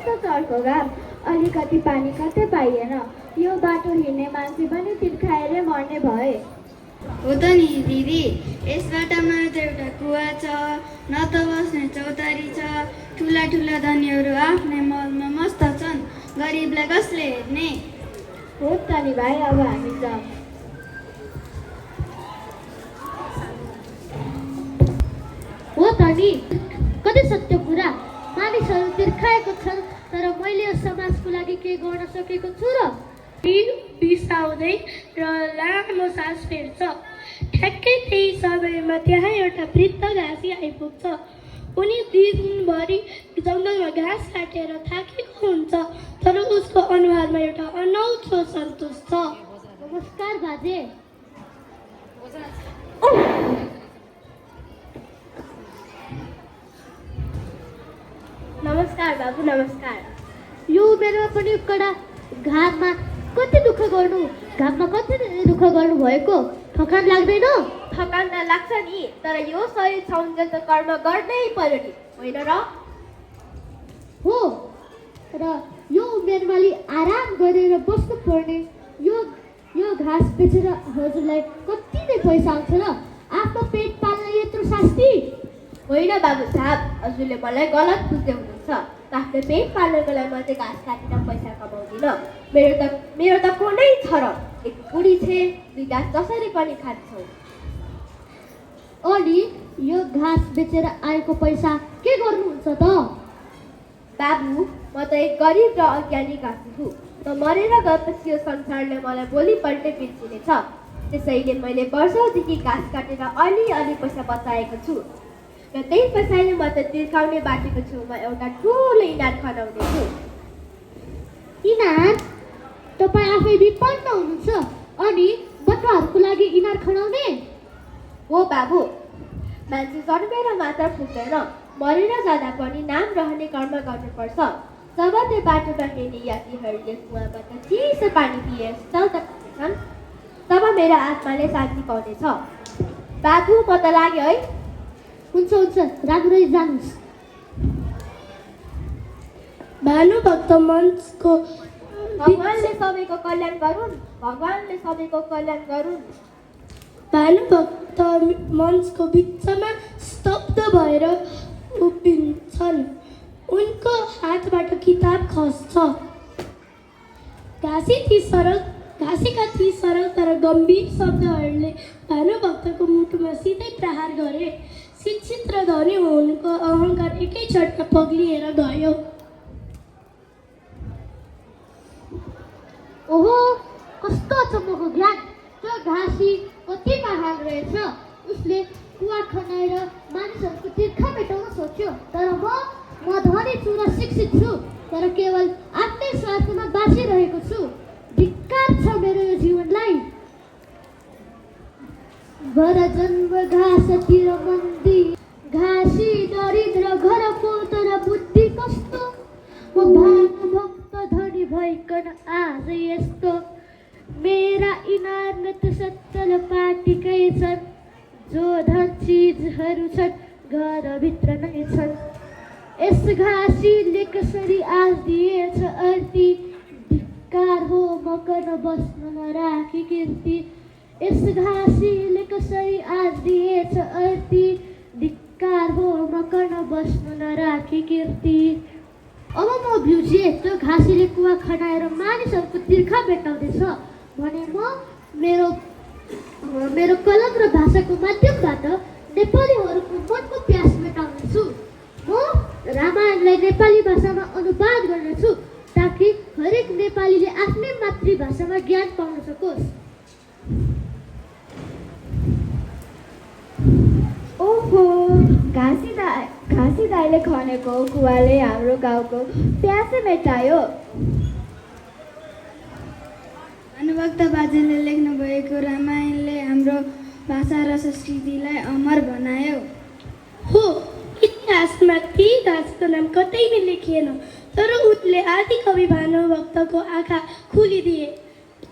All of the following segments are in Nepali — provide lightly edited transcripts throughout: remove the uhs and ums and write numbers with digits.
कस्तो चर्को घाम, अलिकति पानी कतै पाइएन। यो बाटो हिँड्ने मान्छे पनि तिर्खाएरै मर्ने भए। हो त नि दिदी, यस बाटामा त एउटा कुवा छ, न त बस्ने चौतारी छ। ठुला ठुला धनीहरू आफ्नै मलमा मस्त छन्, गरिबलाई कसले हेर्ने? हो त नि भाइ, अब हामी जाउँ। हो त नि, कति सत्य कुरा। मानिसहरू तिर्खाएको छन्, तर मैले यो समाजको लागि के गर्न सकेको छु र? बिसाउँदै र लामो सास फेर्छ। ठ्याक्कै त्यही समयमा त्यहाँ एउटा वृद्ध घाँसी आइपुग्छ। उनी दिनभरि जङ्गलमा घाँस काटेर थाकेको हुन्छ, तर उसको अनुहारमा एउटा अनौठो सन्तोष छ। नमस्कार बाजे। नमस्कार बाबु, नमस्कार। यो उमेरमा पनि कडा घाममा कति दुःख गर्नु भएको? थकान लाग्दैन? थकान त लाग्छ नि, तर यो शरीर छाउन्जेल त कर्म गर्नै पर्यो नि, होइन र? हो, र यो उमेरमा आराम गरेर बस्नु पर्ने। यो घाँस बेचेर हजुरलाई कति नै पैसा आउँछ र? आफ्नो पेट पाल्न यत्रो शास्ति? होइन बाबु साहब, हजुरले मलाई गलत बुझ्दै हुनुहुन्छ। आफ्नो पेट पाल्नको लागि म चाहिँ घाँस काटेर पैसा कमाउँदिनँ। मेरो त कुनै छ र, एक बुढी छे, 2 घाँस जसरी पनि खान्छौ। अनि यो घाँस बेचेर आएको पैसा के गर्नुहुन्छ त? बाबु, म त एक गरिब र अज्ञानी घाँसी हुँ। म मरेर गएपछि यो संसारले मलाई भोलिपल्टै बिर्सिनेछ। त्यसैले मैले वर्षौँदेखि घाँस काटेर अलि पैसा बचाएको छु, र त्यही पैसाले म त तिर्खाउने बाटोको छेउमा एउटा ठुलो इनार खनाउने छु। इनार? तपाईँ आफै विपन्न हुनुहुन्छ अनि बटुवाहरूको लागि इनार खनाउने? हो बाबु, मान्छे जन्मेर मात्र पुग्दैन, मरेर जाँदा पनि नाम रहने कर्म गर्नुपर्छ। जब त्यो बाटोमा हिँड्ने यात्रीहरूले कुवाबाट चिसो पानी पिएर चल्ता खानेछन्, तब मेरो आत्माले शान्ति पाउनेछ। बाबु, म त लाग्यो है। हुन्छ, राम्ररी जानुहोस्। भानुभक्त मञ्चको भगवानले सबैको कल्याण गरून्, भगवानले सबैको कल्याण गरून्। भानुभक्त मञ्चको बिचमा स्तब्ध भएर उभिन्छन्। उनको हातबाट किताब खस्छ। घाँसीका ती सरल तर गम्भीर शब्दहरूले भानुभक्तको मुटुमा सिधै प्रहार गरे। शिक्षित र धनी हुनुको अहङ्कार एकैचोटमा पग्लिएर गयो। ओहो, कस्तो अचम्मको ज्ञान! त्यो घाँसी कति महान रहेछ। उसले कुवा खनाएर मानिसहरूको तिर्खा मेटाउन सोच्यो। तर म धनी छु र शिक्षित छु, तर केवल आफ्नै स्वार्थमा बाँचिरहेको छु। धिक्कार छ मेरो यो जीवनलाई। गर जन्म घाँसतिर मन्दी, घाँसी दरिद्र घरको तर बुद्धि कस्तो। म भानुभक्त धनी भइकन आज यस्तो। मेरा इनार न त सत्तल पाटीकै छन्, जो धन चिजहरू छन् घरभित्र नै छन्। यस घाँसीले कसरी आज दिएछ अर्ती, धिक्कार हो मकन बस्न नराखी कीर्ति। यस घाँसीले कसरी आज दिएछ अर्ती, धिक्कार हो मकन बस्न नराखी कीर्ति। अब म बुझेँ, त्यो घाँसीले कुवा खनाएर मानिसहरूको तिर्खा मेटाउँदैछ भने म मेरो कलम र भाषाको माध्यमबाट नेपालीहरूको मनको प्यास मेटाउनेछु। म रामायणलाई नेपाली भाषामा अनुवाद गर्नेछु, ताकि हरेक नेपालीले आफ्नै मातृभाषामा ज्ञान पाउन सकोस्। ओहो, घाँसी दाइले खनेको कुवाले हाम्रो गाउँको प्यासै मेटायो। भानुभक्त बाजेले लेख्नुभएको रामायणले हाम्रो भाषा र संस्कृतिलाई अमर बनायो। हो, इतिहासमा ती घाँसको नाम कतैमै लेखिएन, तर उनले आदिकवि भानुभक्तको आँखा खोलिदिए।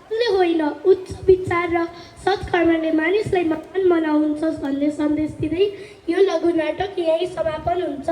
उनले होइन, उच्च विचार र सत्कर्मले मानिसलाई महान बनाउँछ भन्ने सन्देश दिँदै यो लघु नाटक यहीँ समापन हुन्छ।